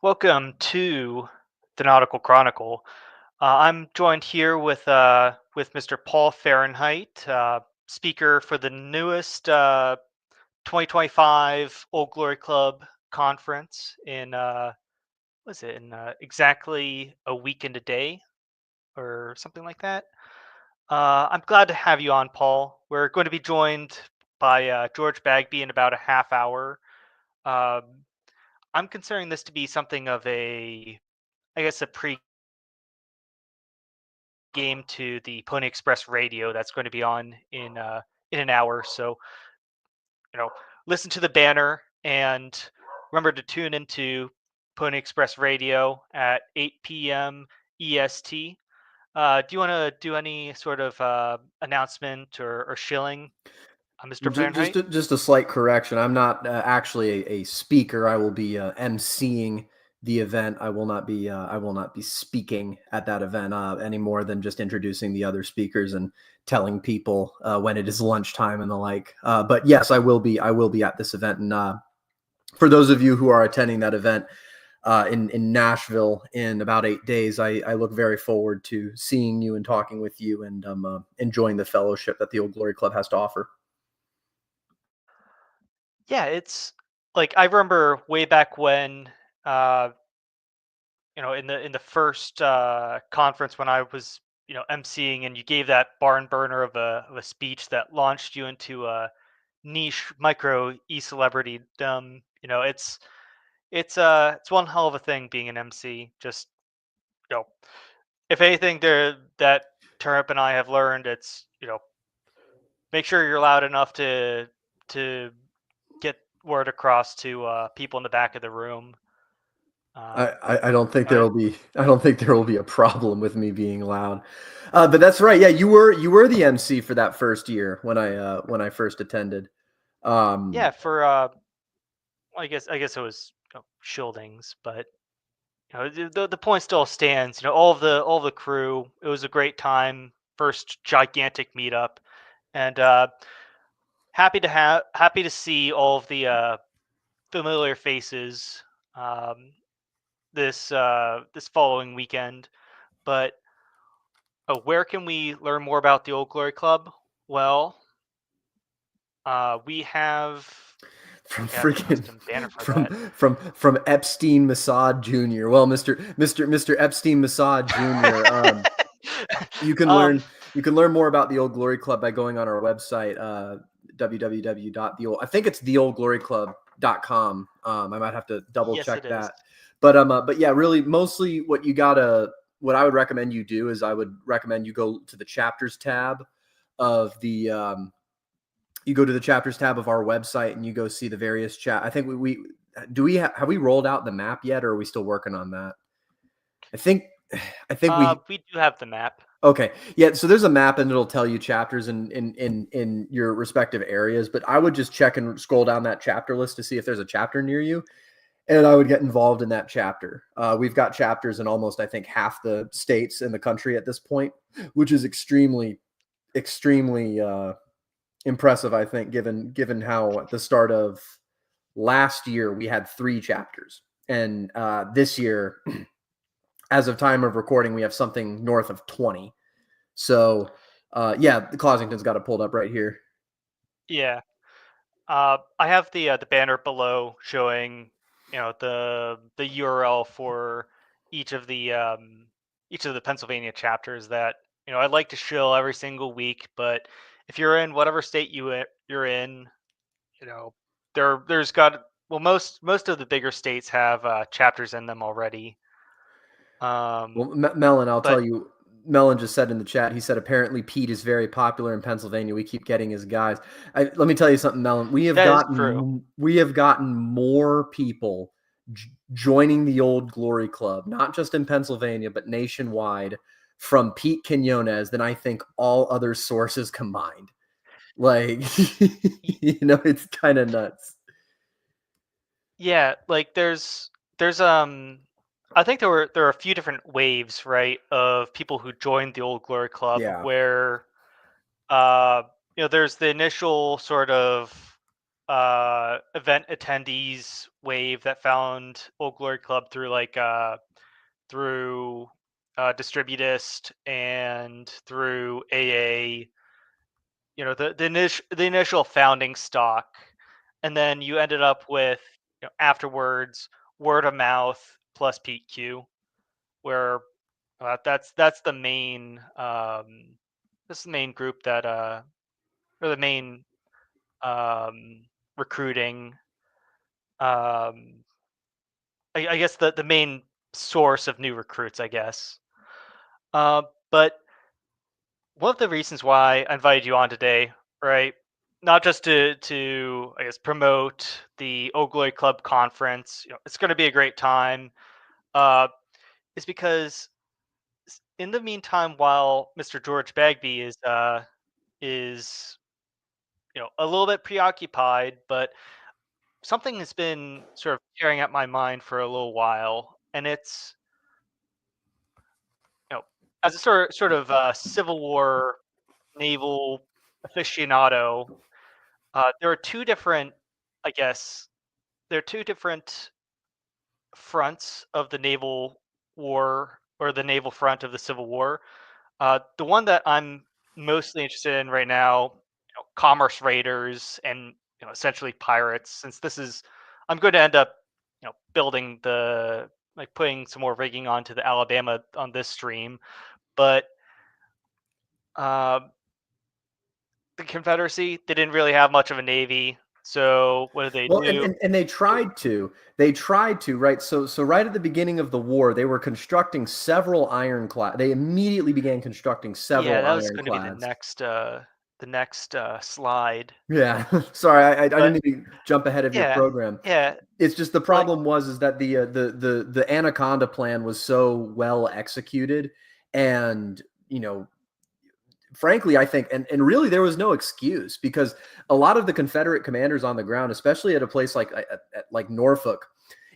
Welcome to the Nautical Chronicle. I'm joined here with Mr. Paul Fahrenheit, speaker for the newest 2025 Old Glory Club conference in was it in exactly a week and a day or something like that. I'm glad to have you on, Paul. We're going to be joined by George Bagby in about a half hour. Um, I'm considering this to be something of I guess, a game to the Pony Express radio that's going to be on in an hour. So you know, listen to the banner and remember to tune into Pony Express Radio at 8 p.m. EST. Do you want to do any sort of announcement or shilling, Mr. Fahrenheit? Just a slight correction. I'm not actually a speaker. I will be emceeing the event. I will not be speaking at that event any more than just introducing the other speakers and telling people when it is lunchtime and the like. But yes, I will be at this event. And for those of you who are attending that event in Nashville in about 8 days, I look very forward to seeing you and talking with you and enjoying the fellowship that the Old Glory Club has to offer. Yeah, it's like I remember way back when, uh, in the first conference when I was, emceeing, and you gave that barn burner of a speech that launched you into a niche micro e-celebrity. It's one hell of a thing being an MC. Just you know, if anything, there that Turnip and I have learned, it's make sure you're loud enough to get word across to people in the back of the room. I don't think You know, I don't think there will be a problem with me being loud. But that's right. Yeah, you were the MC for that first year when I first attended. yeah, Um, for I guess it was Shieldings, but the point still stands. All of the crew. It was a great time. First gigantic meetup, and happy to see all of the familiar faces um, this following weekend. But where can we learn more about the Old Glory Club? Well, we have. from We have a freaking custom banner for that. from Epstein Mossad Jr. Well, Mr. Epstein Mossad Jr. um, You can learn more about the Old Glory Club by going on our website, www.theold. I think it's theoldgloryclub.com. I might have to double yes, it check is. that, but yeah, really, mostly what I would recommend you do is I would recommend you go to the chapters tab of the you go to the chapters tab of our website and you go see the various chat. I think have we rolled out the map yet, or are we still working on that? I think I think we We do have the map. Okay. Yeah. So there's a map and it'll tell you chapters in your respective areas. But I would just check and scroll down that chapter list to see if there's a chapter near you. And I would get involved in that chapter. We've got chapters in almost, I think, half the states in the country at this point, which is extremely impressive, I think, given how at the start of last year we had 3 chapters. And this year, as of time of recording, we have something north of 20. So, yeah, the Clossington's got it pulled up right here. Yeah. I have the banner below showing the URL for each of the Pennsylvania chapters that I'd like to shill every single week. But if you're in whatever state you're in, you know there's got well most of the bigger states have chapters in them already. Well, Melon, I'll tell But you, Melon just said in the chat, he said, apparently Pete is very popular in Pennsylvania. We keep getting his guys. Let me tell you something, Melon. that is true. We have gotten more people joining the Old Glory Club, not just in Pennsylvania, but nationwide, from Pete Quinones than I think all other sources combined. Like, it's kind of nuts. Yeah, like there's I think there are a few different waves, right, of people who joined the Old Glory Club Yeah. where uh there's the initial sort of event attendees wave that found Old Glory Club through through Distributist and through AA. The initial founding stock, and then you ended up with afterwards word of mouth plus PQ, where that's the main this is the main group that or the main um, recruiting. Um, I guess the main source of new recruits, I guess. Uh, but one of the reasons why I invited you on today, right? Not just to I guess promote the Old Glory Club conference. It's going to be a great time. Uh, is because in the meantime, while Mr. George Bagby is a little bit preoccupied, but something has been sort of tearing at my mind for a little while, and it's you know as a sort of Civil War naval aficionado. There are two different, I guess, there are two different fronts of the naval war or the naval front of the Civil War. The one that I'm mostly interested in right now, commerce raiders and essentially pirates. Since I'm going to end up, building putting some more rigging onto the Alabama on this stream, but uh, the Confederacy, they didn't really have much of a navy. So what did they Well, do? and they tried to. They tried to, right? So right at the beginning of the war, they were constructing several ironclads. They immediately began constructing Yeah, several that was going to be ironclads. the next slide. Yeah. Sorry, I didn't But mean to jump ahead of your yeah, program. yeah, It's just the like problem was is that the Anaconda plan was so well executed, and frankly, I think, and really there was no excuse, because a lot of the Confederate commanders on the ground, especially at a place like Norfolk,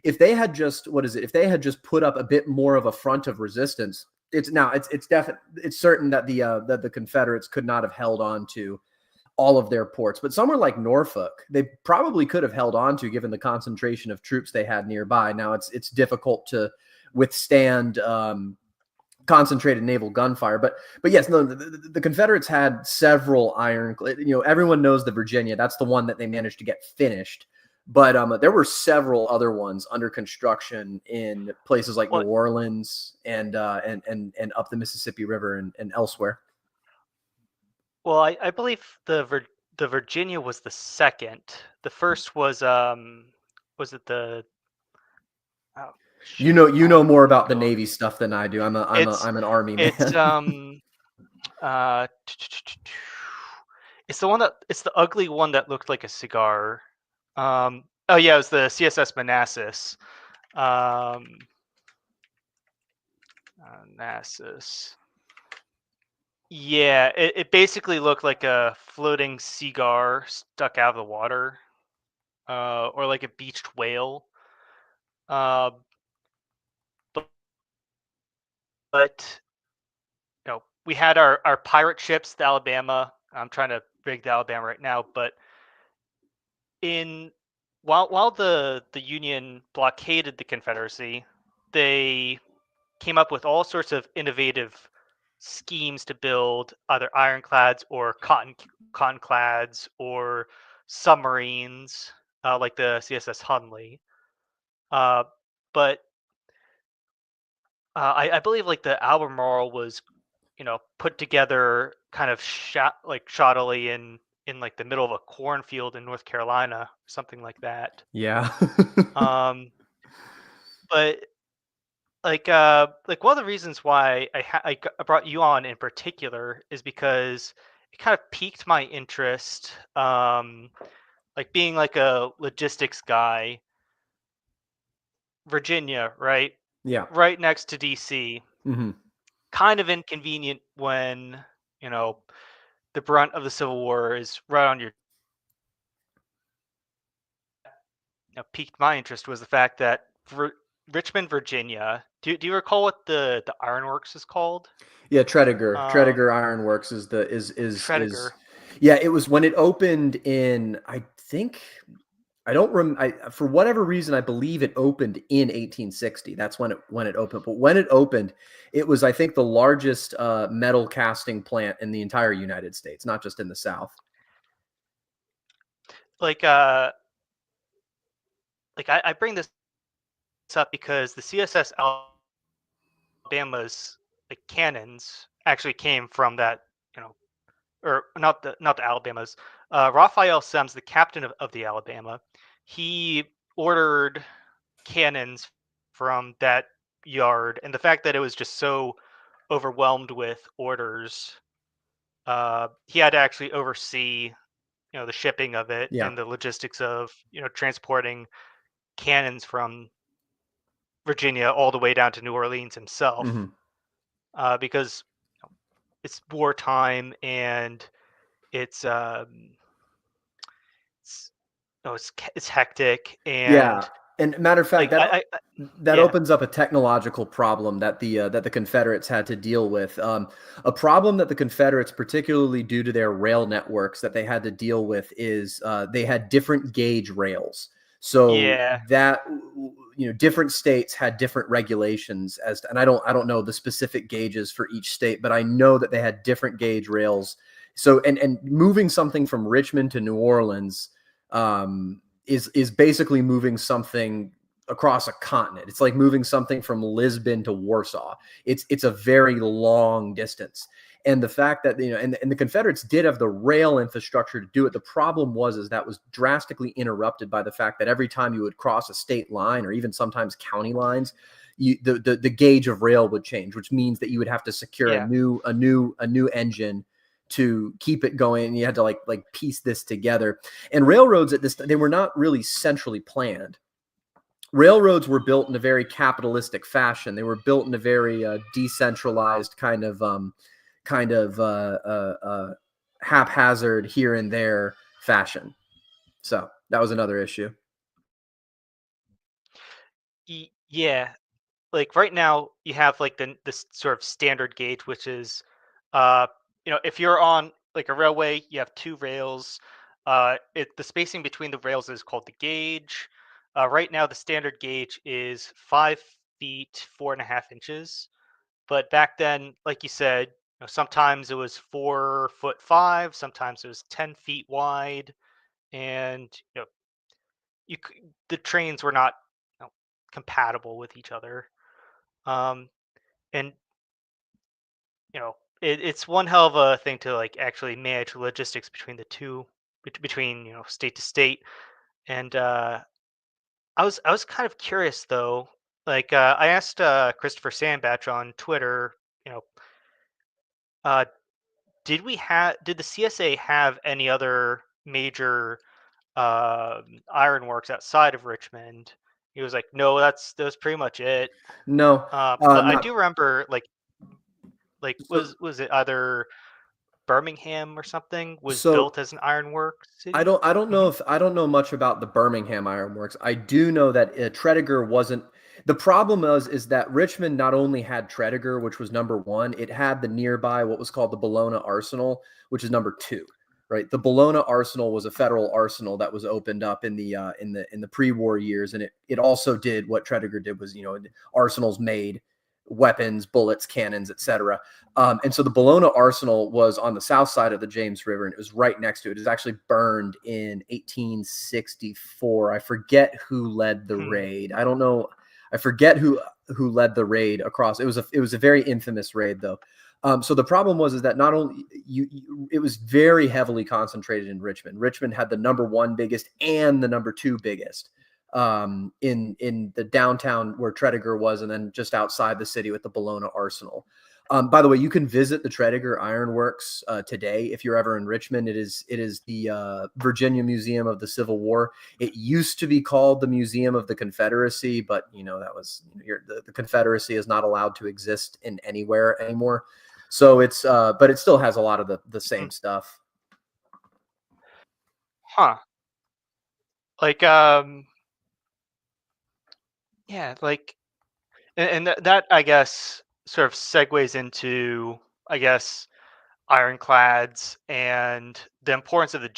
if they had just if they had just put up a bit more of a front of resistance, it's certain that the Confederates could not have held on to all of their ports. But somewhere like Norfolk, they probably could have held on to, given the concentration of troops they had nearby. Now it's difficult to withstand concentrated naval gunfire. But yes, no, the Confederates had several iron. Everyone knows the Virginia. That's the one that they managed to get finished. But there were several other ones under construction in places like New what Orleans and up the Mississippi River and elsewhere. well, I believe the Virginia was the second. The first was it the oh shoot. You know more about the Navy stuff than I do. It's I'm an Army it's man. uh it's the ugly one that looked like a cigar. Oh yeah, it was the CSS Manassas. Um Manassas. Yeah, it basically looked like a floating cigar stuck out of the water, or like a beached whale. Uh, but we had our pirate ships, the Alabama. I'm trying to rig the Alabama right now, but in while the Union blockaded the Confederacy, they came up with all sorts of innovative schemes to build either ironclads or cottonclads or submarines, like the CSS Hunley. Uh, but I believe like the Albemarle was put together kind of shoddily in like the middle of a cornfield in North Carolina, something like that. Yeah. Um, but like one of the reasons why I brought you on in particular is because it kind of piqued my interest. Like being like a logistics guy, Virginia, right, Yeah. right next to DC. Hmm. Kind of inconvenient when you know the brunt of the Civil War is right on your. Piqued my interest was the fact that Richmond, Virginia. Do you recall what the ironworks is called? Yeah, Tredegar. Um, Tredegar Ironworks is Tredegar. yeah, it was when it opened in, I think I don't for whatever reason, I believe it opened in 1860. That's when it opened. But when it opened, it was, I think, the largest metal casting plant in the entire United States, not just in the South. Like uh, I bring this up because the CSS Alabama's like cannons actually came from that, you know, or not the Alabama's. Raphael Semmes, the captain of the Alabama, he ordered cannons from that yard, and the fact that it was just so overwhelmed with orders, he had to actually oversee, the shipping of it Yeah. and the logistics of, transporting cannons from Virginia all the way down to New Orleans himself, Hmm. because it's wartime and it's it's it's hectic Yeah, and and matter of fact, like that yeah, opens up a technological problem that the Confederates had to deal with. A problem that the Confederates, particularly due to their rail networks, that they had to deal with is they had different gauge rails. So yeah, that different states had different regulations as to, and I don't know the specific gauges for each state, but I know that they had different gauge rails. So and moving something from Richmond to New Orleans. Is basically moving something across a continent. It's like moving something from Lisbon to Warsaw. It's a very long distance. And the fact that and the Confederates did have the rail infrastructure to do it. The problem is that was drastically interrupted by the fact that every time you would cross a state line or even sometimes county lines, the gauge of rail would change, which means that you would have to secure yeah, a new engine to keep it going. You had to like piece this together. And railroads at this they were not really centrally planned. Railroads were built in a very capitalistic fashion. They were built in a very decentralized kind of haphazard here and there fashion. So that was another issue. yeah. Like right now, you have like this sort of standard gauge, which is, uh, if you're on like a railway, you have two rails. The spacing between the rails is called the gauge. Right now, the standard gauge is 5 feet 4.5 inches. But back then, like you said, sometimes it was 4 foot five, sometimes it was 10 feet wide, and the trains were not, compatible with each other. Um, and it's one hell of a thing to like actually manage logistics between the two, between state to state. And I was kind of curious though. Like I asked Christopher Sandbatch on Twitter, you know, uh, did the CSA have any other major ironworks outside of Richmond? He was like, no, that was pretty much it. No, But I not do remember like so. was it either Birmingham or something was So built as an ironwork I city? don't I don't know Hmm. if I don't know much about the Birmingham Ironworks. I do know that Tredegar wasn't. The problem is that Richmond not only had Tredegar, which was number one, it had the nearby what was called the Bologna Arsenal, which is number two. Right, the Bologna Arsenal was a federal arsenal that was opened up in the pre-war years, and it also did what Tredegar did was arsenals made weapons, bullets, cannons, etc. And so the Bologna Arsenal was on the south side of the James River, and it was right next to it. It was actually burned in 1864. I forget who led the raid. I don't know. I forget who led the raid across. It was a very infamous raid though. So the problem was is that not only it was very heavily concentrated in Richmond. Richmond had the number one biggest and the number two biggest in the downtown where Tredegar was, and then just outside the city with the Bologna Arsenal. By the way, you can visit the Tredegar Ironworks today if you're ever in Richmond. It is the Virginia Museum of the Civil War. It used to be called the Museum of the Confederacy, but that was the Confederacy is not allowed to exist in anywhere anymore. So but it still has a lot of the same stuff. Huh. Like yeah, like and that I guess sort of segues into, I guess, ironclads and the importance of the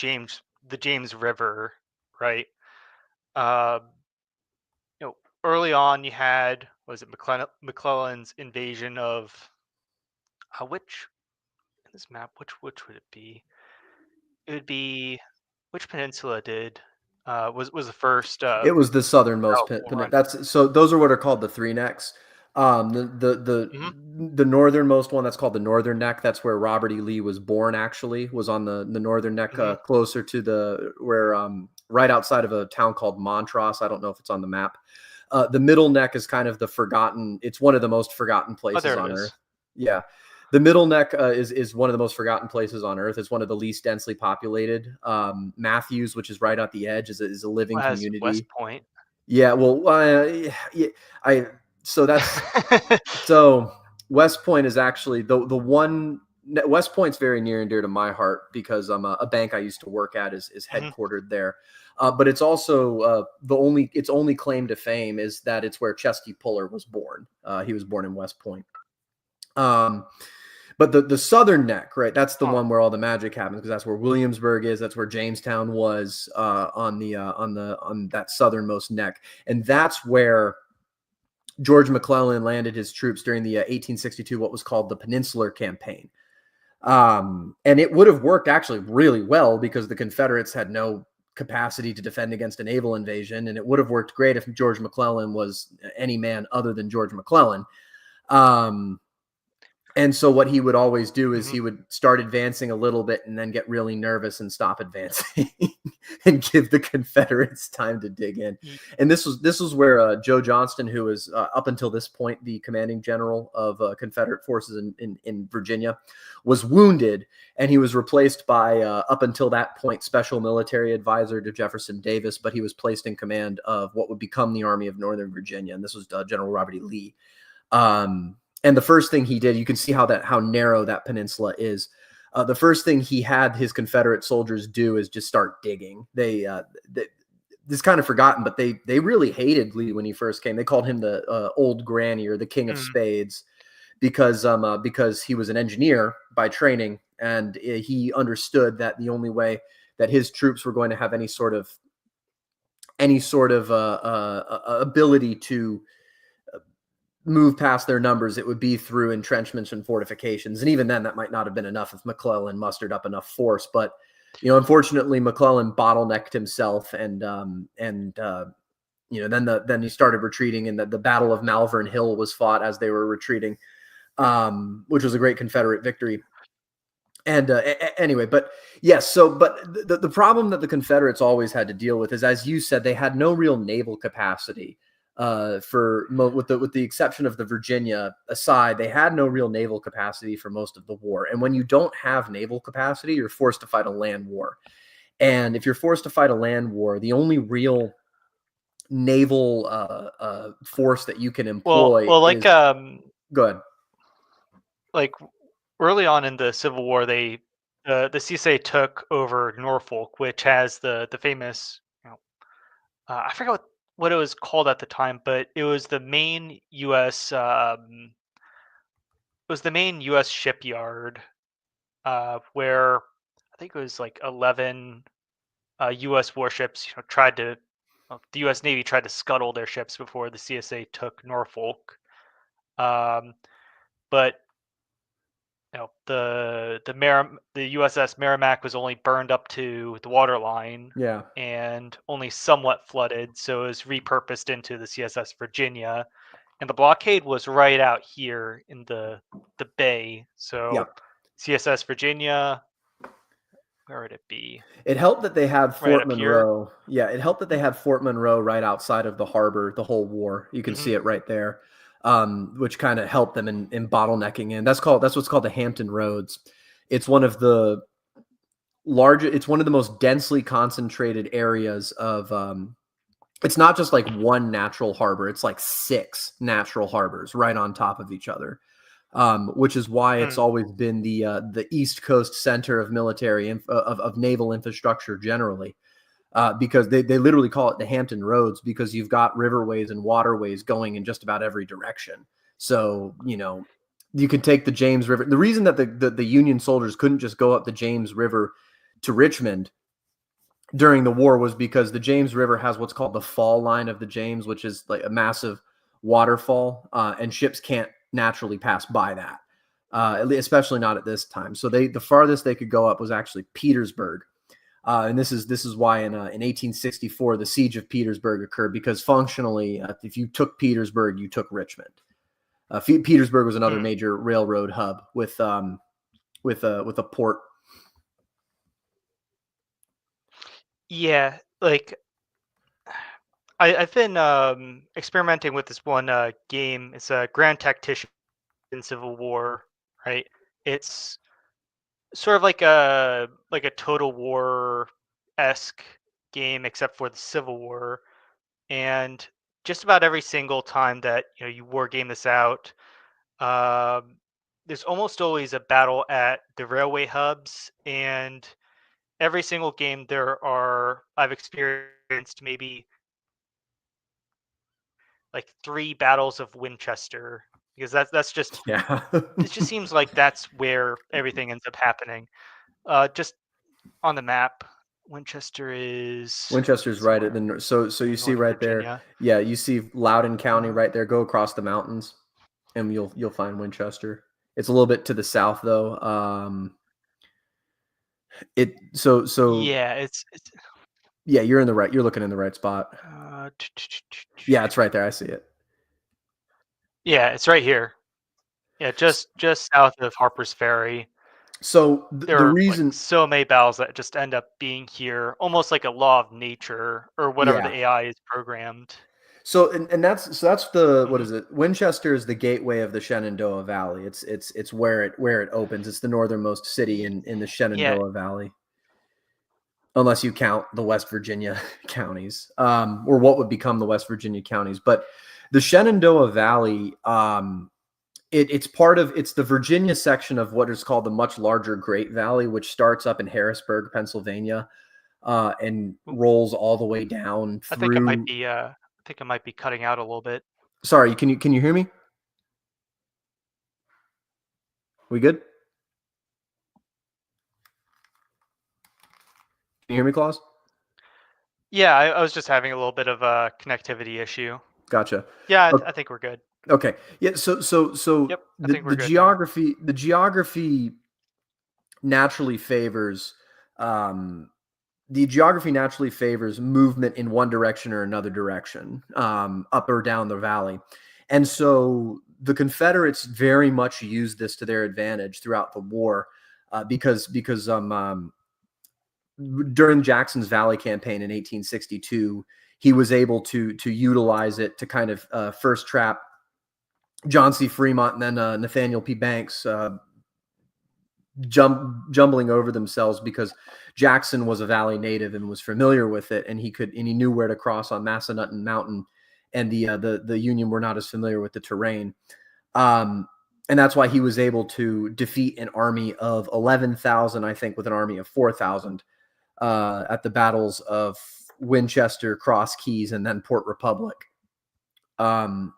James River. right? Um, early on you had, was it McClellan's invasion of which in this map? Which would it be? It would be, which peninsula did was the first It was the southernmost war on? that's so those are what are called the three necks. Mhm, The northernmost one, that's called the northern neck. That's where Robert E. Lee was born. Actually, was on the northern neck, mhm, closer to the where right outside of a town called Montross. I don't know if it's on the map. The middle neck is kind of the forgotten. It's one of the most forgotten oh, places there it on is. Earth. Yeah, the middle neck is one of the most forgotten places on Earth. It's one of the least densely populated. Matthews, which is right at the edge, is a living What has West community. Point? Yeah, well, yeah, I so that's so West Point is actually the one. West Point's very near and dear to my heart because a bank I used to work at is Mhm, headquartered there. But it's also its only claim to fame is that it's where Chesty Puller was born. He was born in West Point. Um, but the southern neck, right? That's the huh. one where all the magic happens because that's where Williamsburg is. That's where Jamestown was on that southernmost neck, and that's where George McClellan landed his troops during the 1862 what was called the Peninsular Campaign. And it would have worked actually really well because the Confederates had no capacity to defend against a naval invasion, and it would have worked great if George McClellan was any man other than George McClellan. Um, and so what he would always do is Mhm. he would start advancing a little bit and then get really nervous and stop advancing and give the Confederates time to dig in. Ye- And this was where Joe Johnston, who was up until this point the commanding general of Confederate forces in Virginia, was wounded, and he was replaced by up until that point special military advisor to Jefferson Davis, but he was placed in command of what would become the Army of Northern Virginia, and this was General Robert E. Lee. And the first thing he did, you can see how narrow that peninsula is. The first thing he had his Confederate soldiers do is just start digging. This is kind of forgotten, but they really hated Lee when he first came. They called him the old granny or the king of mm, spades because he was an engineer by training, and he understood that the only way that his troops were going to have any sort of ability to move past their numbers, it would be through entrenchments and fortifications. And even then, that might not have been enough if McClellan mustered up enough force. But unfortunately, McClellan bottlenecked himself, and then he started retreating, and the Battle of Malvern Hill was fought as they were retreating, which was a great Confederate victory. And anyway, but yes, but the problem that the Confederates always had to deal with is, as you said, they had no real naval capacity. With the exception of the Virginia aside, they had no real naval capacity for most of the war. And when you don't have naval capacity, you're forced to fight a land war. And if you're forced to fight a land war, the only real naval force that you can employ well, is good. like early on in the Civil War, the CSA took over Norfolk, which has the famous, I forget what it was called at the time, but it was the main U.S. It was the main U.S. shipyard where I think it was like 11 U.S. warships, tried to the U.S. Navy tried to scuttle their ships before the CSA took Norfolk. Um, but the USS Merrimack was only burned up to the waterline Yeah, and only somewhat flooded, so it was repurposed into the CSS Virginia, and the blockade was right out here in the bay. yeah. So CSS Virginia, where would it be? It helped that they had Right Fort up here. Monroe. Yeah, it helped that they had Fort Monroe right outside of the harbor the whole war. You can Hmm. see it right there, which kind of helped them in bottlenecking. And that's what's called the Hampton Roads. It's one of the it's one of the most densely concentrated areas of. It's not just like one natural harbor; it's like six natural harbors right on top of each other, which is why it's Mm. always been the East Coast center of of naval infrastructure generally, because they literally call it the Hampton Roads because you've got riverways and waterways going in just about every direction. So you can take the James River. The reason that the Union soldiers couldn't just go up the James River to Richmond during the war was because the James River has what's called the fall line of the James, which is like a massive waterfall, and ships can't naturally pass by that, especially not at this time. So the farthest they could go up was actually Petersburg, and this is why in 1864 the siege of Petersburg occurred, because functionally, if you took Petersburg, you took Richmond. Petersburg was another Hmm. major railroad hub with a port. Yeah, like I've been experimenting with this one game. It's a Grand Tactician Civil War, right? It's sort of like a Total War esque game, except for the Civil War. And just about every single time that you war game this out, um, there's almost always a battle at the railway hubs, and every single game I've experienced maybe like 3 battles of Winchester, because that's just Yeah. it just seems like that's where everything ends up happening. Just on the map, Winchester is Winchester's right at somewhere the so you in see Northern right there. Virginia. Yeah, you see Loudoun County Uh, right there. Go across the mountains, and you'll find Winchester. It's a little bit to the south though. It so yeah, it's yeah, you're in the right. You're looking in the right spot. uh, Yeah, it's right there. I see it. yeah, it's right here. Yeah, just south of Harper's Ferry. So There the are like reason, so many battles that just end up being here, almost like a law of nature or whatever the yeah. AI is programmed. So and that's the what Hmm. is it? Winchester is the gateway of the Shenandoah Valley. It's where it opens. It's the northernmost city in the Yeah, Shenandoah Valley, unless you count the West Virginia counties, or what would become the West Virginia counties. But the Shenandoah Valley, it's the Virginia section of what is called the much larger Great Valley, which starts up in Harrisburg, Pennsylvania, and rolls all the way down I think it might through. be cutting out a little bit. Sorry, can you hear me? We good? Can you hear me, Claus? Yeah, I was just having a little bit of a connectivity issue. Gotcha. Yeah, I O- think we're good. Okay. Yeah. So Yep, I think we're the good now. geography naturally favors um, the geography naturally favors movement in one direction or another direction, up or down the valley. And so the Confederates very much used this to their advantage throughout the war, because during Jackson's Valley campaign in 1862, he was able to utilize it to kind of first trap John C. Fremont and then Nathaniel P. Banks, jumbling over themselves, because Jackson was a Valley native and was familiar with it, and he knew where to cross on Massanutten Mountain, and the Union were not as familiar with the terrain, um, and that's why he was able to defeat an army of 11,000, I think, with an army of 4,000 at the battles of Winchester, Cross Keys, and then Port Republic, um,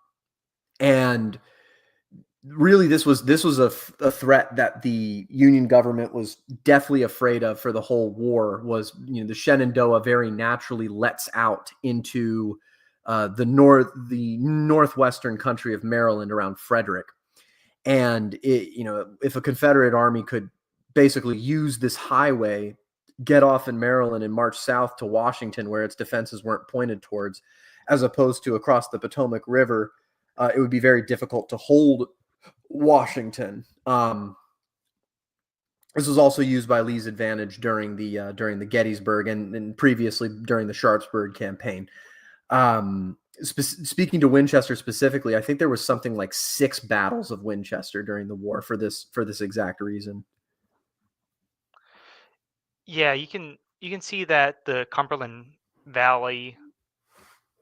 and really this was a threat that the Union government was definitely afraid of for the whole war. Was, the Shenandoah very naturally lets out into the northwestern country of Maryland around Frederick, and if a Confederate army could basically use this highway, get off in Maryland and march south to Washington, where its defenses weren't pointed towards, as opposed to across the Potomac River, it would be very difficult to hold Washington. This was also used by Lee's advantage during the Gettysburg, and previously during the Sharpsburg campaign. Speaking to Winchester specifically, I think there was something like 6 battles of Winchester during the war for this exact reason. Yeah, you can see that the Cumberland Valley,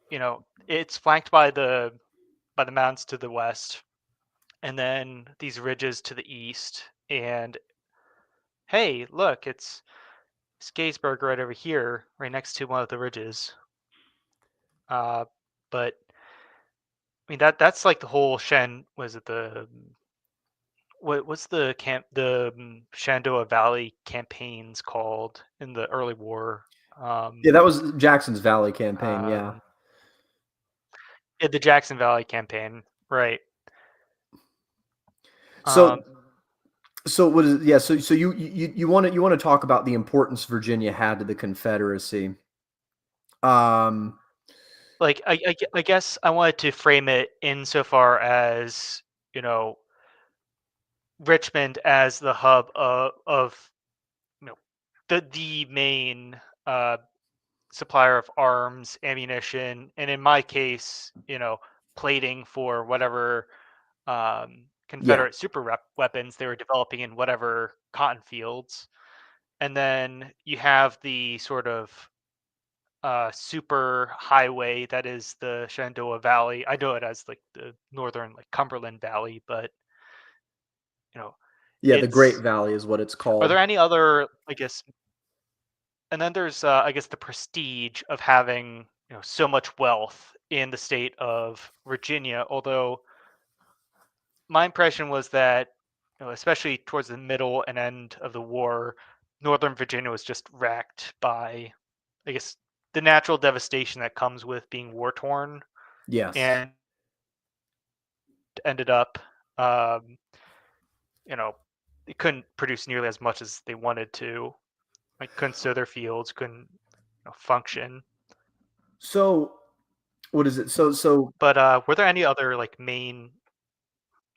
it's flanked by the mountains to the west, and then these ridges to the east. And hey, look, it's Gettysburg right over here, right next to one of the ridges. But I mean that's like the whole Was it what's the Shenandoah Valley campaigns called in the early war? Yeah, Um, that was Jackson's Valley campaign. Yeah. um, the Jackson Valley campaign, right? So Um, so what is yeah, so you want to talk about the importance Virginia had to the Confederacy. Um like I guess I wanted to frame it insofar as you know Richmond as the hub of you know the main uh, supplier of arms, ammunition, and in my case, plating for whatever yeah. Confederate weapons they were developing in whatever cotton fields. And then you have the sort of super highway that is the Shenandoah Valley. I know it as like the northern like Cumberland Valley, but you know, Yeah, the Great it's Valley is what it's are there called. any other I guess and then there's I guess the prestige of having so much wealth in the state of Virginia. Although my impression was that especially towards the middle and end of the war, Northern Virginia was just wrecked by I guess the natural devastation that comes with being war torn, Yes. and ended up um, you know they couldn't produce nearly as much as they wanted to. Like couldn't sow their fields, couldn't function. So what is it? So But were there any other like main?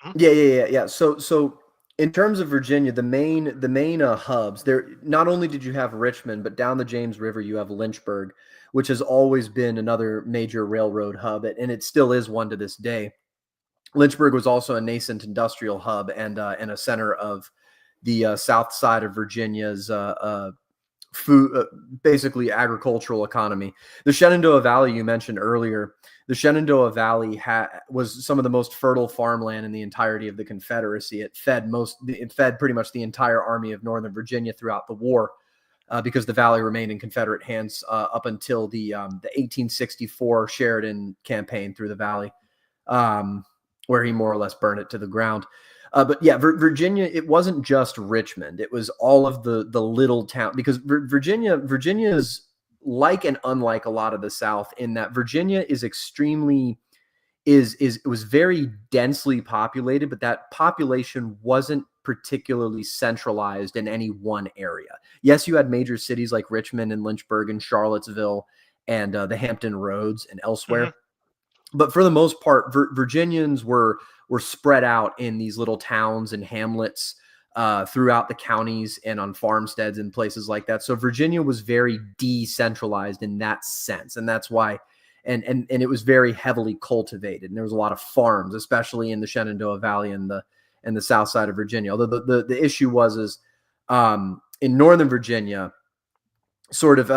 Mhm. yeah. So in terms of Virginia, the main hubs there. Not only did you have Richmond, but down the James River you have Lynchburg, which has always been another major railroad hub, and it still is one to this day. Lynchburg was also a nascent industrial hub and a center of the south side of Virginia's food, basically agricultural economy. The Shenandoah Valley you mentioned earlier, the Shenandoah Valley was some of the most fertile farmland in the entirety of the Confederacy. It fed pretty much the entire army of Northern Virginia throughout the war. Because the valley remained in Confederate hands up until the 1864 Sheridan campaign through the valley, um, where he more or less burned it to the ground. But yeah, Virginia, it wasn't just Richmond; it was all of the little town, because Virginia is like and unlike a lot of the South in that Virginia is extremely is it was very densely populated, but that population wasn't particularly centralized in any one area. Yes, you had major cities like Richmond and Lynchburg and Charlottesville and the Hampton Roads and Mhm. elsewhere, but for the most part, Virginians were spread out in these little towns and hamlets throughout the counties and on farmsteads and places like that. So Virginia was very decentralized in that sense, and that's why. And it was very heavily cultivated, and there was a lot of farms, especially in the Shenandoah Valley and the south side of Virginia. Although the issue was is in Northern Virginia, sort of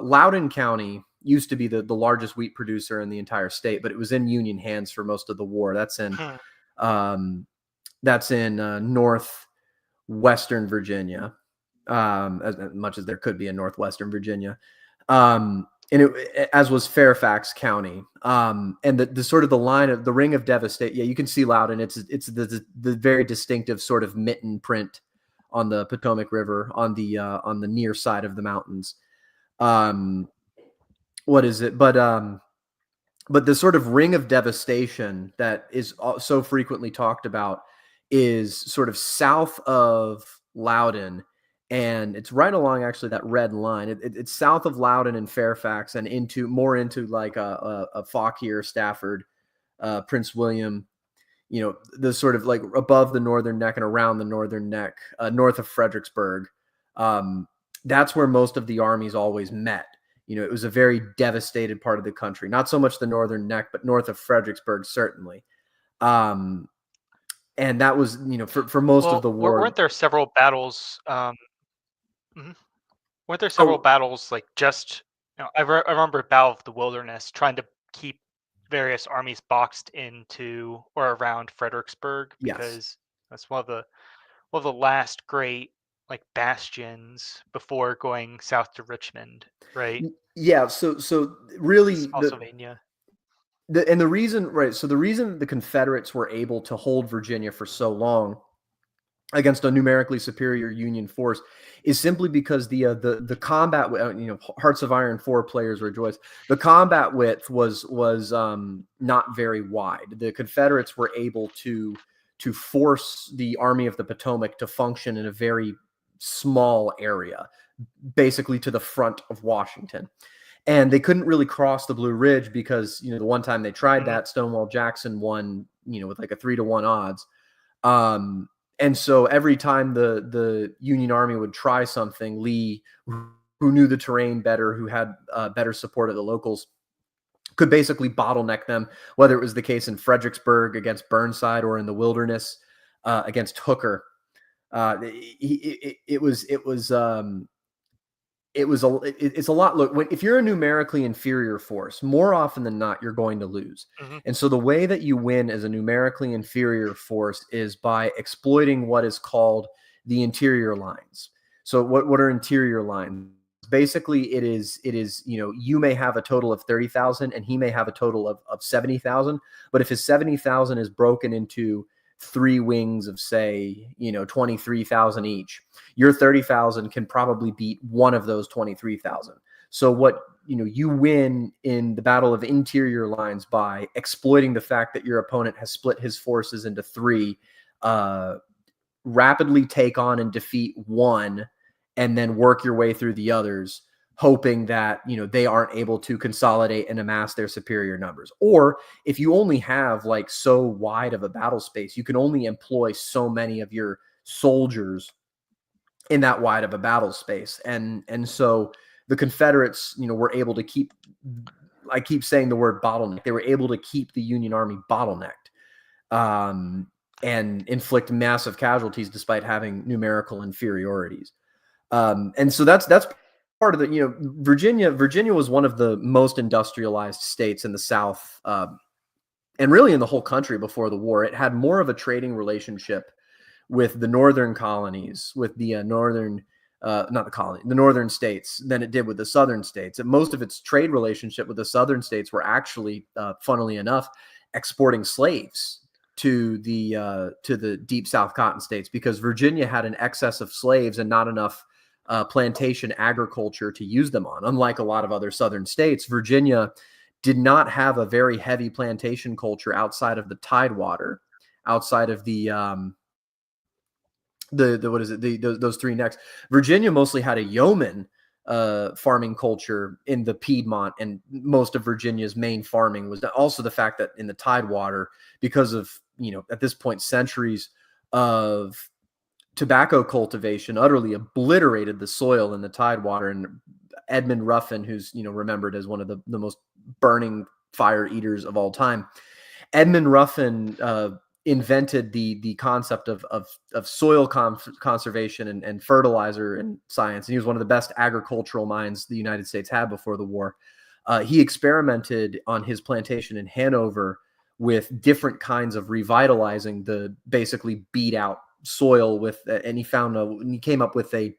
Loudoun County used to be the largest wheat producer in the entire state, but it was in Union hands for most of the war. Hmm. Um, that's in northwestern Virginia, as much as there could be in northwestern Virginia. And as was Fairfax County, and the sort of the line of the ring of devastation. Yeah, you can see Loudoun. It's the very distinctive sort of mitten print on the Potomac River on the near side of the mountains. Um, what is it? But the sort of ring of devastation that is so frequently talked about is sort of south of Loudoun, and it's right along actually that red line. It's south of Loudoun and Fairfax, and into like a Fauquier, Stafford, Prince William. The sort of like above the northern neck and around the northern neck, north of Fredericksburg. Um, that's where most of the armies always met. It was a very devastated part of the country. Not so much the northern neck, but north of Fredericksburg, certainly. Um, and that was, for most of Well, the war. weren't there several battles? Mhm. Weren't there several Oh, battles like just? I remember Battle of the Wilderness trying to keep various armies boxed into or around Fredericksburg yes. because that's one of the last great like bastions before going south to Richmond, right? Yeah. So really, Spotsylvania. the reason, right? So the reason the Confederates were able to hold Virginia for so long against a numerically superior Union force is simply because the combat, Hearts of Iron 4 players rejoice. The combat width was not very wide. The Confederates were able to force the Army of the Potomac to function in a very small area, basically to the front of Washington. And they couldn't really cross the Blue Ridge because, the one time they tried that, Stonewall Jackson won, with like a 3-1 odds. And so every time the Union Army would try something, Lee, who knew the terrain better, who had better support of the locals, could basically bottleneck them, whether it was the case in Fredericksburg against Burnside or in the Wilderness against Hooker. It's a lot. Look, if you're a numerically inferior force, more often than not, you're going to lose. Mm-hmm. And so the way that you win as a numerically inferior force is by exploiting what is called the interior lines. So what are interior lines? Basically, it is, you may have a total of 30,000 and he may have a total of 70,000. But if his 70,000 is broken into 3 wings of, say, 23,000 each, your 30,000 can probably beat one of those 23,000. So what, you win in the battle of interior lines by exploiting the fact that your opponent has split his forces into 3, rapidly take on and defeat one, and then work your way through the others, hoping that, they aren't able to consolidate and amass their superior numbers. Or if you only have like so wide of a battle space, you can only employ so many of your soldiers in that wide of a battle space. And so the Confederates, were able to keep, I keep saying the word bottleneck, they were able to keep the Union Army bottlenecked, and inflict massive casualties despite having numerical inferiorities. And so that's part of the, Virginia was one of the most industrialized states in the South, and really in the whole country before the war. It had more of a trading relationship with the northern colonies, with the northern states, than it did with the southern states. And most of its trade relationship with the southern states were actually, funnily enough, exporting slaves to the deep South cotton states, because Virginia had an excess of slaves and not enough plantation agriculture to use them on. Unlike a lot of other southern states, Virginia did not have a very heavy plantation culture outside of the Tidewater, outside of those 3 necks. Virginia mostly had a yeoman farming culture in the Piedmont, and most of Virginia's main farming was also the fact that in the Tidewater, because of, at this point, centuries of tobacco cultivation utterly obliterated the soil in the Tidewater. And Edmund Ruffin, who's, remembered as one of the most burning fire eaters of all time, Edmund Ruffin invented the concept of soil conservation and fertilizer and science. And he was one of the best agricultural minds the United States had before the war. He experimented on his plantation in Hanover with different kinds of revitalizing the basically beat out soil with, and he came up with a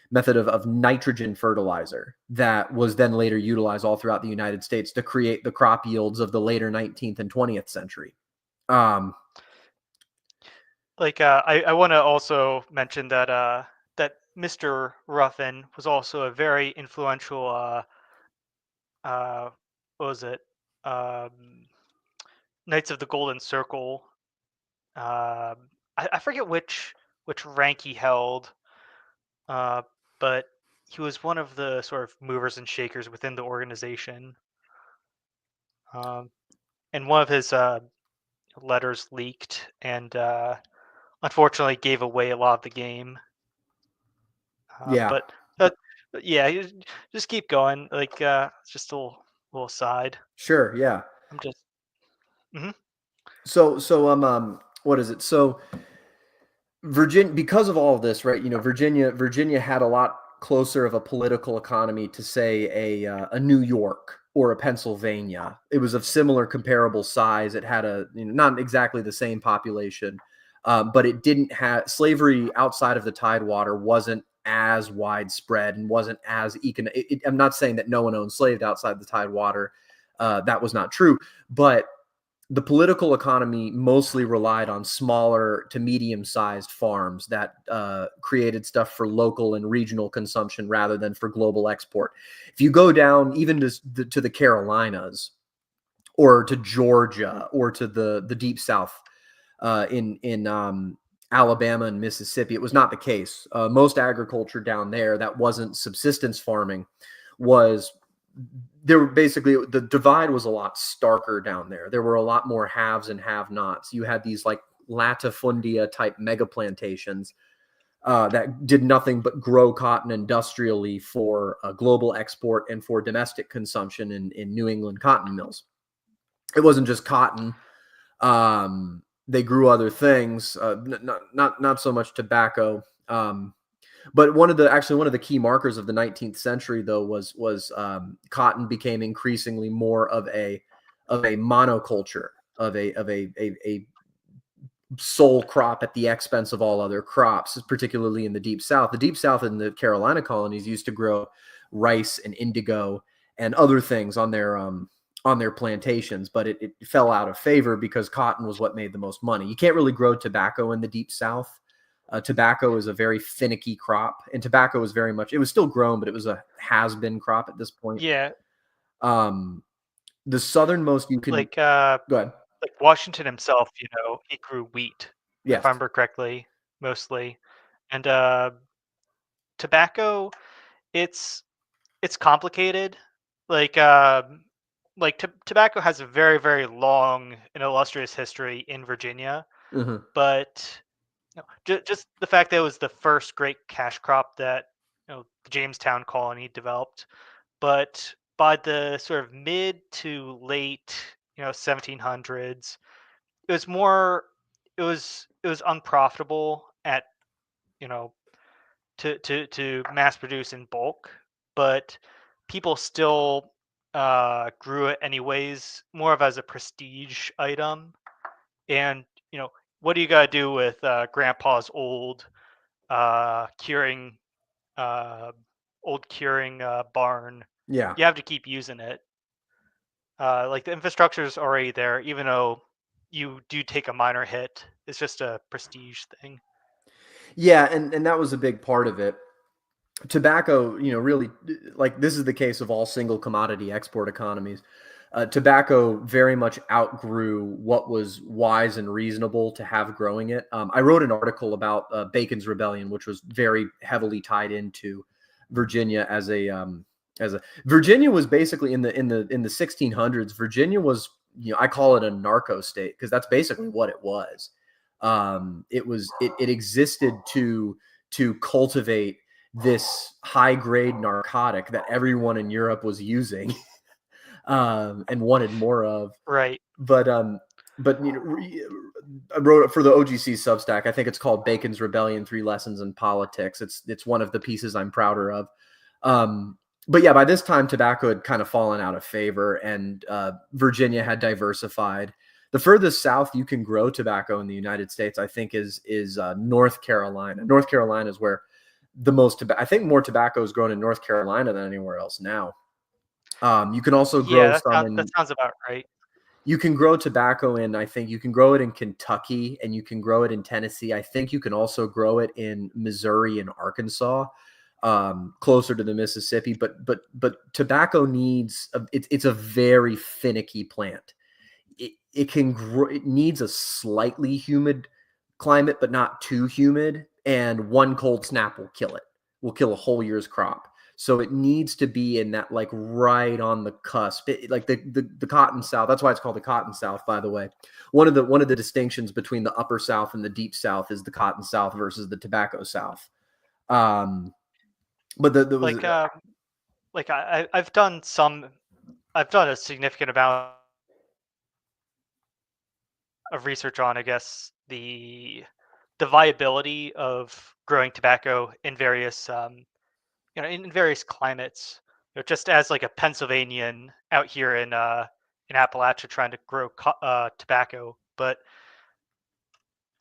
method of nitrogen fertilizer that was then later utilized all throughout the United States to create the crop yields of the later 19th and 20th century. I want to also mention that that Mr. Ruffin was also a very influential what was it? Knights of the Golden Circle. I forget which rank he held, but he was one of the sort of movers and shakers within the organization. And one of his letters leaked, and unfortunately gave away a lot of the game. Yeah. But yeah, just keep going. Just a little aside. Sure. Yeah. I'm just. Mhm. So what is it? So Virginia, because of all of this, right? Virginia had a lot closer of a political economy to, say, a New York or a Pennsylvania. It was of similar comparable size. It had not exactly the same population, but it didn't have slavery outside of the Tidewater, wasn't as widespread and wasn't as I'm not saying that no one owned slaves outside the Tidewater. That was not true, but the political economy mostly relied on smaller to medium-sized farms that created stuff for local and regional consumption rather than for global export. If you go down even to the Carolinas or to Georgia or to the Deep South in Alabama and Mississippi, it was not the case. Most agriculture down there that wasn't subsistence farming was there were basically the divide was a lot starker down there. There were a lot more haves and have-nots. You had these like latifundia type mega plantations that did nothing but grow cotton industrially for global export and for domestic consumption in New England cotton mills. It wasn't just cotton. They grew other things, not so much tobacco. But one of the key markers of the 19th century, though, was cotton became increasingly more of a monoculture, of a sole crop at the expense of all other crops, particularly in the Deep South. The Deep South and the Carolina colonies used to grow rice and indigo and other things on their plantations, but it fell out of favor because cotton was what made the most money. You can't really grow tobacco in the Deep South. Tobacco is a very finicky crop, and tobacco was very much, it was still grown, but it was a has-been crop at this point. Yeah, The southernmost you can like go ahead. like Washington himself, he grew wheat, if Yes. I remember correctly, mostly. And tobacco, it's it's complicated. Like tobacco has a very, very long and illustrious history in Virginia, Hmm. but just the fact that it was the first great cash crop that the Jamestown colony developed. But by the sort of mid to late 1700s, it was more it was unprofitable at you know to mass produce in bulk, but people still grew it anyways, more of as a prestige item. And what do you got to do with grandpa's curing uh, old curing barn? Yeah. You have to keep using it. Like the infrastructure is already there, even though you do take a minor hit. It's just a prestige thing. Yeah, and that was a big part of it. Tobacco, really, like this is the case of all single commodity export economies. Tobacco very much outgrew what was wise and reasonable to have growing it. I wrote an article about Bacon's Rebellion, which was very heavily tied into Virginia as a Virginia was basically in the 1600s. Virginia was, I call it a narco state because that's basically what it was. It existed to cultivate this high grade narcotic that everyone in Europe was using and wanted more of. Right. But I wrote it for the OGC Substack. I think it's called Bacon's Rebellion: 3 Lessons in Politics. It's one of the pieces I'm prouder of. But yeah, by this time, tobacco had kind of fallen out of favor, and Virginia had diversified. The furthest south you can grow tobacco in the United States, I think, is North Carolina. North Carolina is where the most I think more tobacco is grown in North Carolina than anywhere else now. You can also Yeah, grow some that in sounds about right. you can grow tobacco in, I think you can grow it in Kentucky and you can grow it in Tennessee. I think you can also grow it in Missouri and Arkansas, closer to the Mississippi. But tobacco it's a very finicky plant. It can grow. It needs a slightly humid climate, but not too humid. And one cold snap will kill it. Will kill a whole year's crop. So it needs to be in that like right on the cusp, like the cotton South. That's why it's called the cotton South, by the way. One of the distinctions between the upper South and the deep South is the cotton South versus the tobacco South. Um, but the was Like I've done a significant amount of research on, I guess, the viability of growing tobacco in various in various climates. Just as like a Pennsylvanian out here in Appalachia trying to grow tobacco, but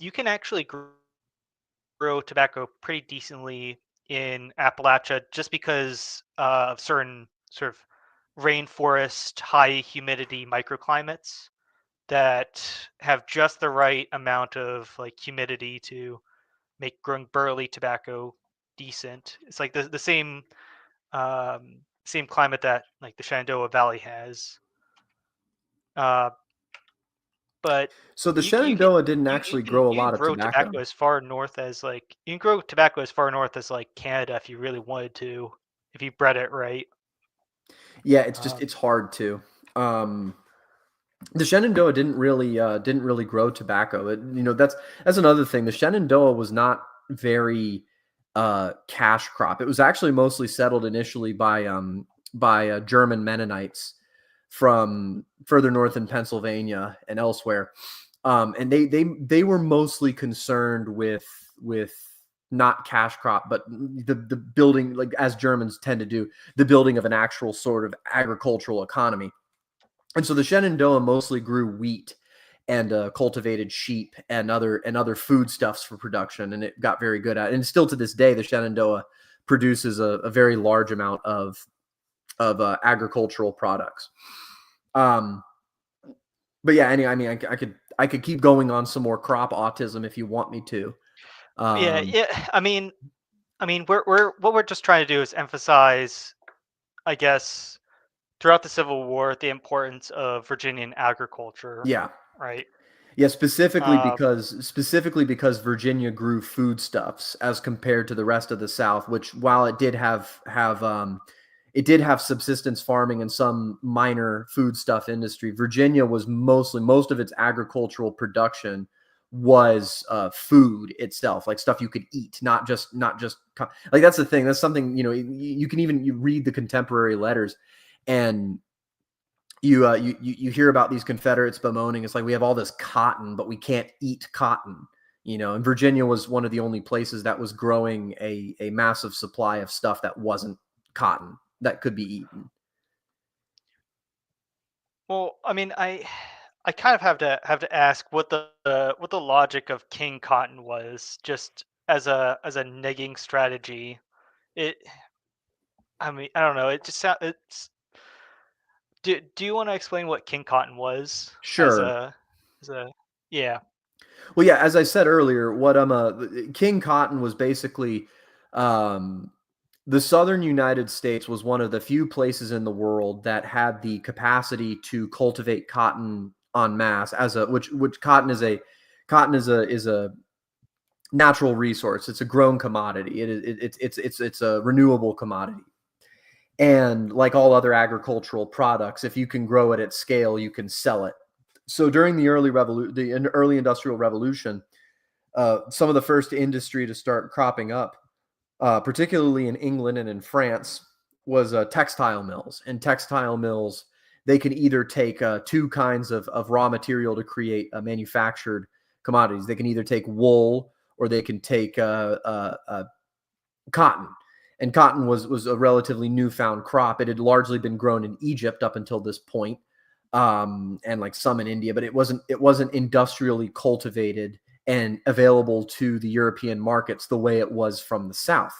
you can actually grow tobacco pretty decently in Appalachia just because of certain sort of rainforest, high humidity microclimates. that have just the right amount of like humidity to make growing burley tobacco decent. It's like the same climate that like the Shenandoah Valley has. Uh, but So the you can Shenandoah didn't actually grow a you can lot of grow tobacco. tobacco as far north as like you can grow tobacco as far north as like Canada if you really wanted to, if you bred it right. Yeah, it's just Um, it's hard to. Um, the Shenandoah didn't really grow tobacco. That's another thing. The Shenandoah was not very cash crop. It was actually mostly settled initially by German Mennonites from further north in Pennsylvania and elsewhere. And they were mostly concerned with not cash crop, but the building, like as Germans tend to do, the building of an actual sort of agricultural economy. And so the Shenandoah mostly grew wheat and cultivated sheep and other foodstuffs for production, and it got very good at it. And still to this day, the Shenandoah produces a very large amount of agricultural products. Um, but yeah, I mean, I could keep going on some more crop autism if you want me to. yeah, Um, yeah. I mean, we're what we're just trying to do is emphasize, I guess, throughout the Civil War, the importance of Virginian agriculture, yeah, right? yeah, Um, specifically because Virginia grew foodstuffs as compared to the rest of the South, which while it did have subsistence farming and some minor foodstuff industry, Virginia was most of its agricultural production was food itself, like stuff you could eat, not just like that's the thing. That's something you can even you read the contemporary letters, and you hear about these Confederates bemoaning. It's like we have all this cotton, but we can't eat cotton. And Virginia was one of the only places that was growing a massive supply of stuff that wasn't cotton that could be eaten. well, I mean, I kind of have to ask what the logic of King Cotton was, just as a negging strategy. It, I mean, I don't know. It just it's. Do you want to explain what King Cotton was Sure. as a yeah. Well, yeah, as I said earlier, what King Cotton was basically um, the southern United States was one of the few places in the world that had the capacity to cultivate cotton en masse as a which cotton is a natural resource. It's a grown commodity. It's a renewable commodity. And like all other agricultural products, if you can grow it at scale, you can sell it. So during the early industrial revolution, some of the first industry to start cropping up, particularly in England and in France, was textile mills. And textile mills, they can either take two kinds of raw material to create manufactured commodities. They can either take wool or they can take cotton. And cotton was a relatively newfound crop. It had largely been grown in Egypt up until this point, and like some in India, but it wasn't industrially cultivated and available to the European markets the way it was from the South.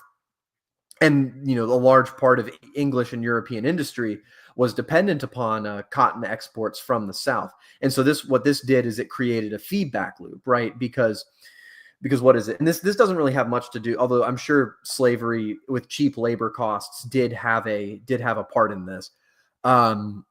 And a large part of English and European industry was dependent upon cotton exports from the South. And so what this did is it created a feedback loop, right? Because what is it? And this doesn't really have much to do, although I'm sure slavery with cheap labor costs did have a part in this. Um,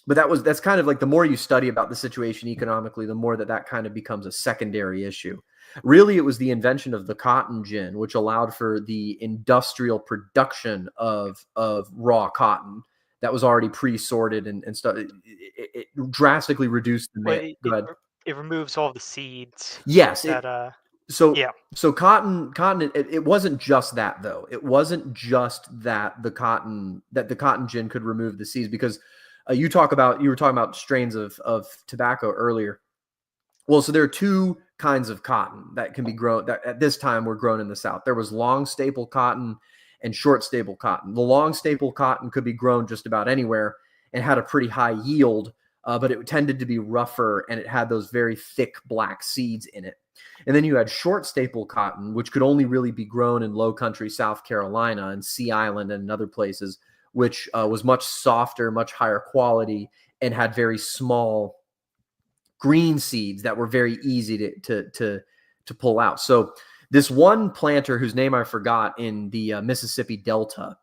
but that's kind of like the more you study about the situation economically, the more that kind of becomes a secondary issue. Really, it was the invention of the cotton gin, which allowed for the industrial production of raw cotton that was already pre-sorted and stuff. It drastically reduced the Well, go ahead. it removes all the seeds Yes, that so yeah. cotton it wasn't just that though. It wasn't just that the cotton gin could remove the seeds, because you were talking about strains of tobacco earlier. Well, so there are two kinds of cotton that can be grown that at this time were grown in the South. There was long staple cotton and short staple cotton. The long staple cotton could be grown just about anywhere and had a pretty high yield, but it tended to be rougher and it had those very thick black seeds in it. And then you had short staple cotton, which could only really be grown in low country South Carolina and Sea Island and other places, which was much softer, much higher quality, and had very small green seeds that were very easy to pull out. So this one planter whose name I forgot in the Mississippi Delta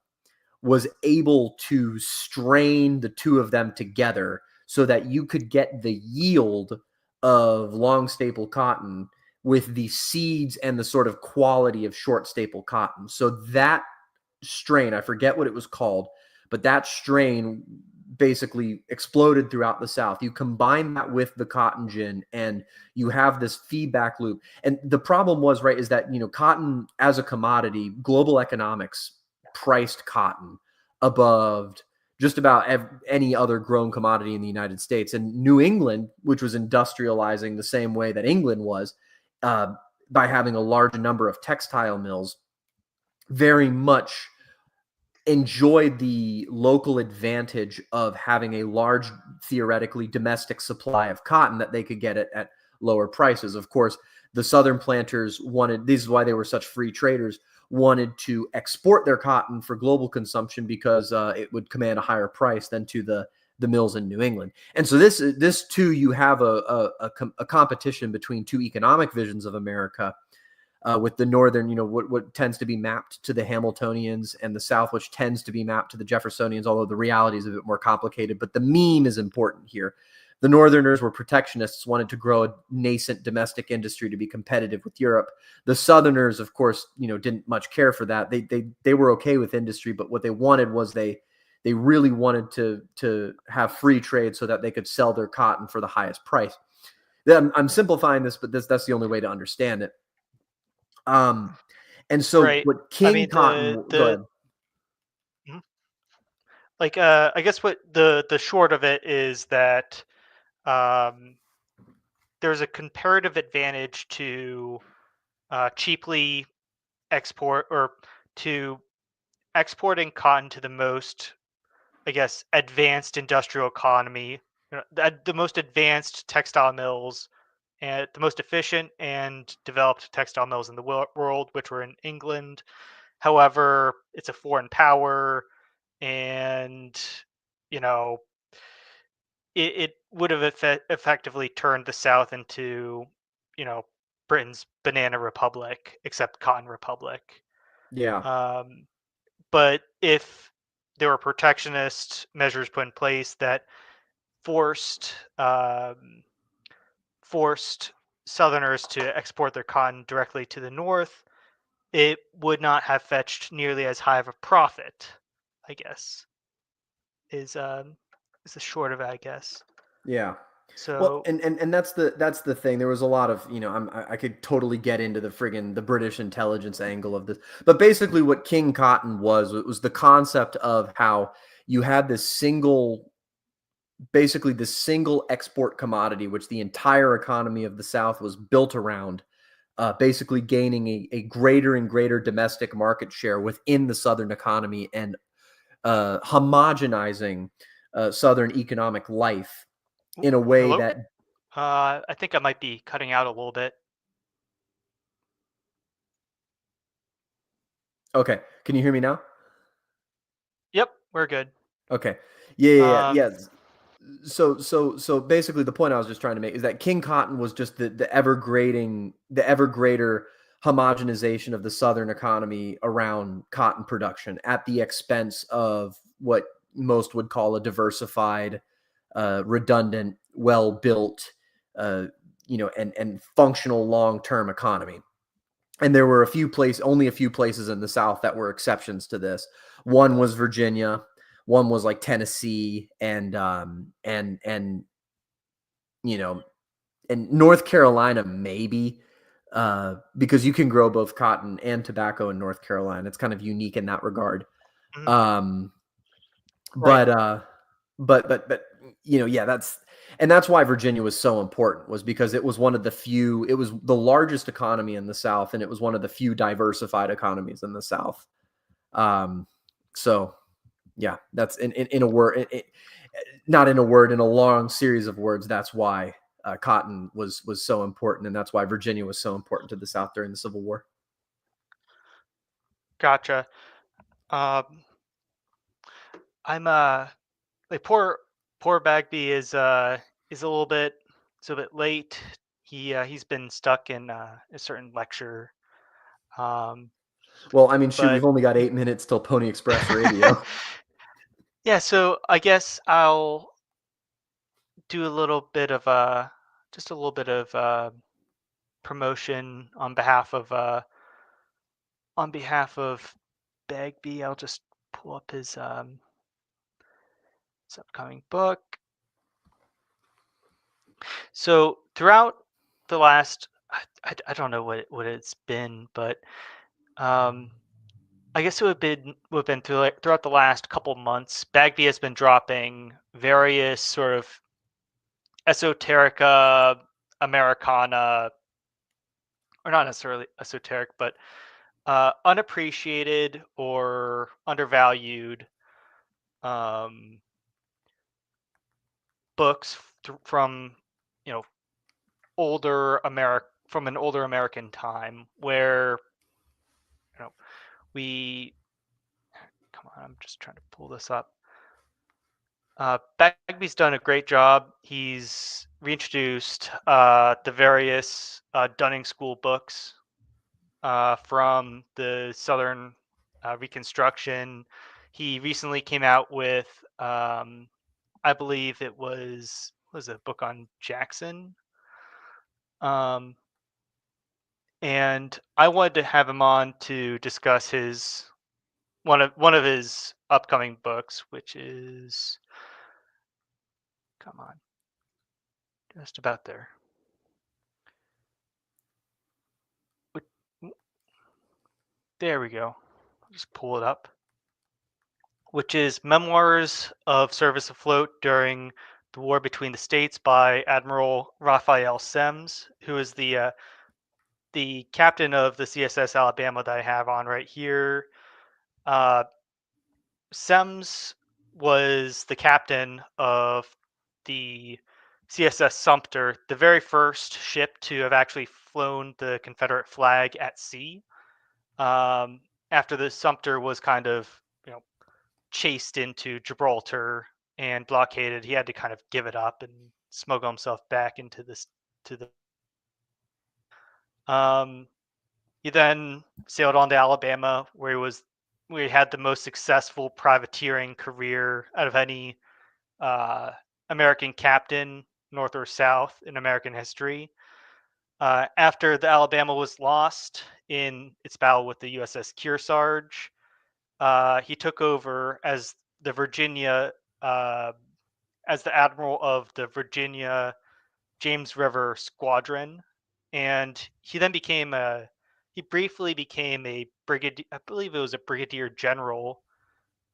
was able to strain the two of them together so that you could get the yield of long staple cotton with the seeds and the sort of quality of short staple cotton. So that strain, I forget what it was called, but that strain basically exploded throughout the South. You combine that with the cotton gin and you have this feedback loop. And the problem was, right, is that, cotton as a commodity, global economics priced cotton above just about any other grown commodity in the United States. And New England, which was industrializing the same way that England was, by having a large number of textile mills, very much enjoyed the local advantage of having a large, theoretically domestic supply of cotton that they could get it at lower prices. Of course, the southern planters wanted, this is why they were such free traders, wanted to export their cotton for global consumption because it would command a higher price than to the mills in New England. And so this too, you have a competition between two economic visions of America, with the northern, what tends to be mapped to the Hamiltonians, and the South, which tends to be mapped to the Jeffersonians, although the reality is a bit more complicated. But the meme is important here. The Northerners were protectionists, wanted to grow a nascent domestic industry to be competitive with Europe. The Southerners, of course, didn't much care for that. They were okay with industry, but what they wanted was they really wanted to have free trade so that they could sell their cotton for the highest price. I'm simplifying this, but that's the only way to understand it. And so Right. what I King mean Cotton, go ahead. mhm. Like I guess what the short of it is that um, there's a comparative advantage to cheaply export or to exporting cotton to the most, I guess, advanced industrial economy, the most advanced textile mills and the most efficient and developed textile mills in the world, which were in England. However, it's a foreign power, and you know it would have effectively turned the South into, you know, Britain's banana republic, except cotton republic. Yeah. Um, but if there were protectionist measures put in place that forced forced Southerners to export their cotton directly to the North, it would not have fetched nearly as high of a profit, I guess, is is the short of it, I guess. Yeah. Well, So and that's the thing. There was a lot of, I could totally get into the British intelligence angle of this, but basically what King Cotton was, it was the concept of how you had this single export commodity, which the entire economy of the South was built around, basically gaining a greater and greater domestic market share within the Southern economy, and homogenizing Southern economic life Ooh, in a way hello? that. I think I might be cutting out a little bit. Okay, can you hear me now? Yep, we're good. Okay, yeah. Um, So basically, the point I was just trying to make is that King Cotton was just the ever greater homogenization of the Southern economy around cotton production at the expense of what most would call a diversified, redundant, well built, and functional long term economy. And there were only a few places in the South that were exceptions to this. One was Virginia, one was like Tennessee, and you know, and North Carolina maybe, because you can grow both cotton and tobacco in North Carolina. It's kind of unique in that regard. mhm, Um, right. but yeah, that's why Virginia was so important, was because it was the largest economy in the South, and it was one of the few diversified economies in the South. um so yeah, that's in a word, not in a word, in a long series of words, that's why cotton was so important, and that's why Virginia was so important to the South during the Civil War. Gotcha. Um, I'm like poor Bagby is a little bit a bit late. He's been stuck in a certain lecture. Um, Well, I mean, shoot, but we've only got 8 minutes till Pony Express Radio. yeah, so I guess I'll do a little bit of just a little bit of promotion on behalf of Bagby. I'll just pull up his upcoming book. So throughout the last, I don't know what it's been, but um, I guess would have been throughout the last couple months. Bagby has been dropping various sort of esoterica, Americana, or not necessarily esoteric, but unappreciated or undervalued um, books from you know from an older American time where you know we come on, I'm just trying to pull this up. Bagby's done a great job. He's reintroduced the various Dunning School books from the Southern Reconstruction. He recently came out with, I believe it was a book on Jackson, um, and I wanted to have him on to discuss his one of his upcoming books, which is come on, just about there. There we go. I'll just pull it up. Which is Memoirs of Service Afloat During the War Between the States by Admiral Raphael Semmes, who is the captain of the CSS Alabama that I have on right here. Uh, Semmes was the captain of the CSS Sumter, the very first ship to have actually flown the Confederate flag at sea. After the Sumter was kind of, chased into Gibraltar and blockaded, he had to kind of give it up and smuggle himself back into this to the. Um, he then sailed on to Alabama, where he had the most successful privateering career out of any uh, American captain, North or South, in American history. After the Alabama was lost in its battle with the USS Kearsarge, he took over the Virginia, uh, as the admiral of the Virginia James River Squadron, and he briefly became a brigadier. I believe it was a brigadier general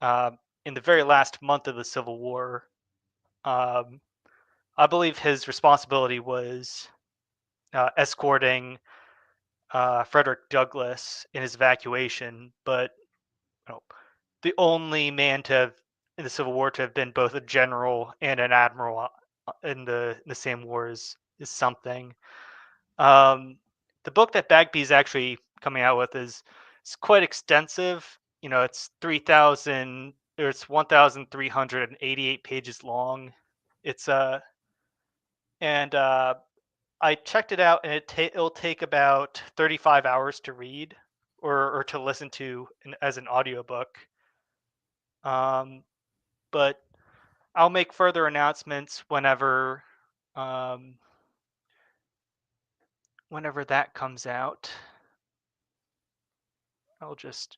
uh, in the very last month of the Civil War. Um, I believe his responsibility was escorting Frederick Douglass in his evacuation, but know, the only man to have in the Civil War to have been both a general and an admiral in the same war is something. Um, the book that Bagby is actually coming out with is quite extensive. It's 3,000 or it's 1,388 pages long. It's and I checked it out, and it'll take about 35 hours to read or to listen to as an audiobook. Um, but I'll make further announcements um, whenever that comes out. I'll just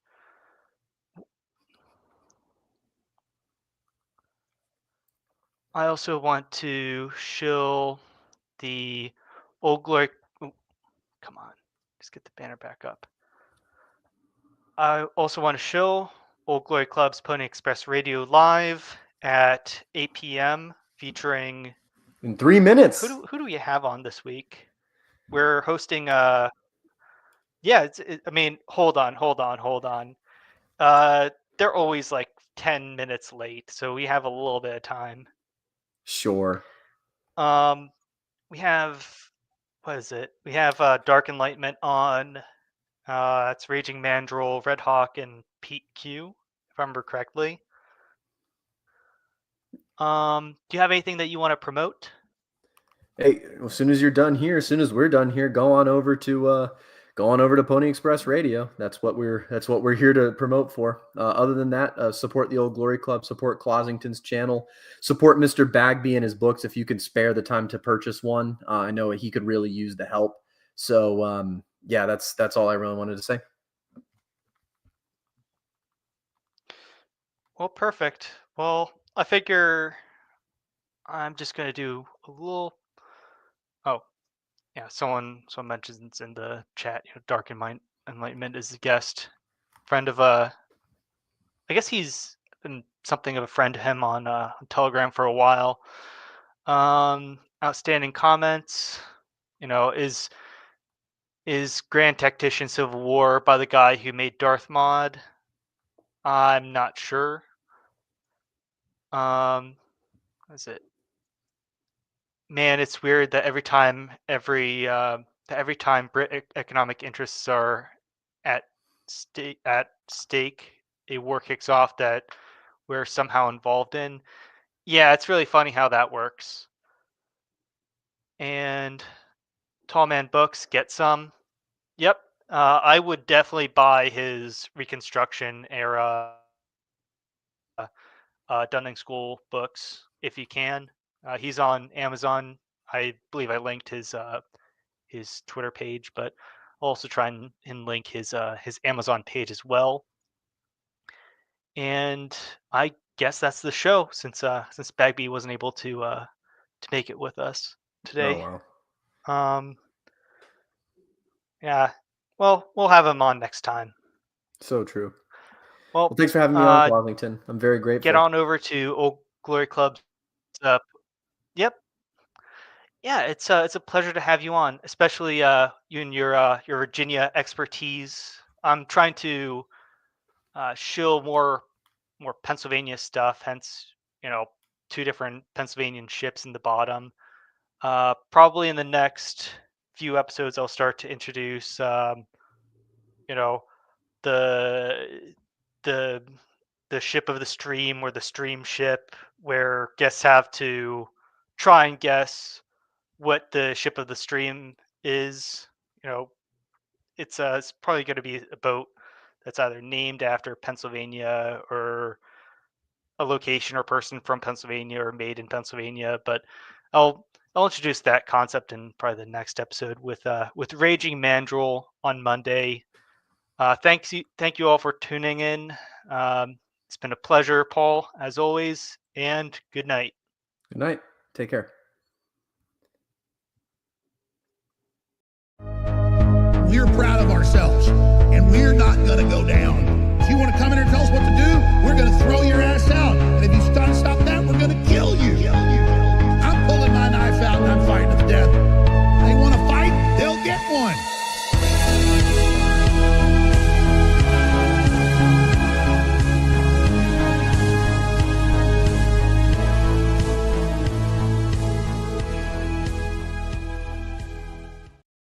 I also want to shill the Old Glory. Come on, just get the banner back up. I also want to shill Old Glory Club's Pony Express Radio live at 8 p.m. featuring In 3 minutes. who do we have on this week? We're hosting I mean, hold on. Uh, they're always like 10 minutes late, so we have a little bit of time. Sure. Um, we have what is it? We have Dark Enlightenment on. It's Raging Mandrill, Red Hawk, and Pete Q, if I remember correctly. Do you have anything that you want to promote? Hey, as soon as you're done here, as soon as we're done here, go on over to Pony Express Radio. That's what we're here to promote for. Other than that, support the Old Glory Club, support Closington's channel, support Mr. Bagby and his books if you can spare the time to purchase one. I know he could really use the help. So yeah, that's all I really wanted to say. Well, perfect. Well, I figure I'm just gonna do a little. Oh, yeah. Someone mentions in the chat. Dark Enlightenment is a guest friend of I guess he's been something of a friend to him on Telegram for a while. Outstanding comments. Is Grand Tactician Civil War by the guy who made Darth Mod? I'm not sure. What is it? Man, it's weird that every time Brit economic interests are at stake, a war kicks off that we're somehow involved in. Yeah, it's really funny how that works. And Tall Man Books, get some. Yep, I would definitely buy his Reconstruction era Dunning School books if you can. He's on Amazon. I believe I linked his Twitter page, but I'll also try and link his Amazon page as well. And I guess that's the show since Bagby wasn't able to make it with us Oh today. wow, Um, yeah. Well, we'll have him on next time. so true. Well, Well, thanks for having me on, Closington. I'm very get grateful. on over to Old Glory Club's. Yep. Yeah, it's a pleasure to have you on, especially you and your Virginia expertise. I'm trying to shill more Pennsylvania stuff, hence two different Pennsylvanian ships in the bottom. Probably in the next few episodes, I'll start to introduce you know the the the ship of the stream or the stream ship, where guests have to try and guess what the ship of the stream is. You know, it's probably going to be a boat that's either named after Pennsylvania or a location or person from Pennsylvania or made in Pennsylvania. But I'll I'll introduce that concept in probably the next episode with Raging Mandrill on Monday. Thank you all for tuning in. It's been a pleasure, Paul, as always, and good night. Good night. Take care. We're proud of ourselves, and we're not going to go down.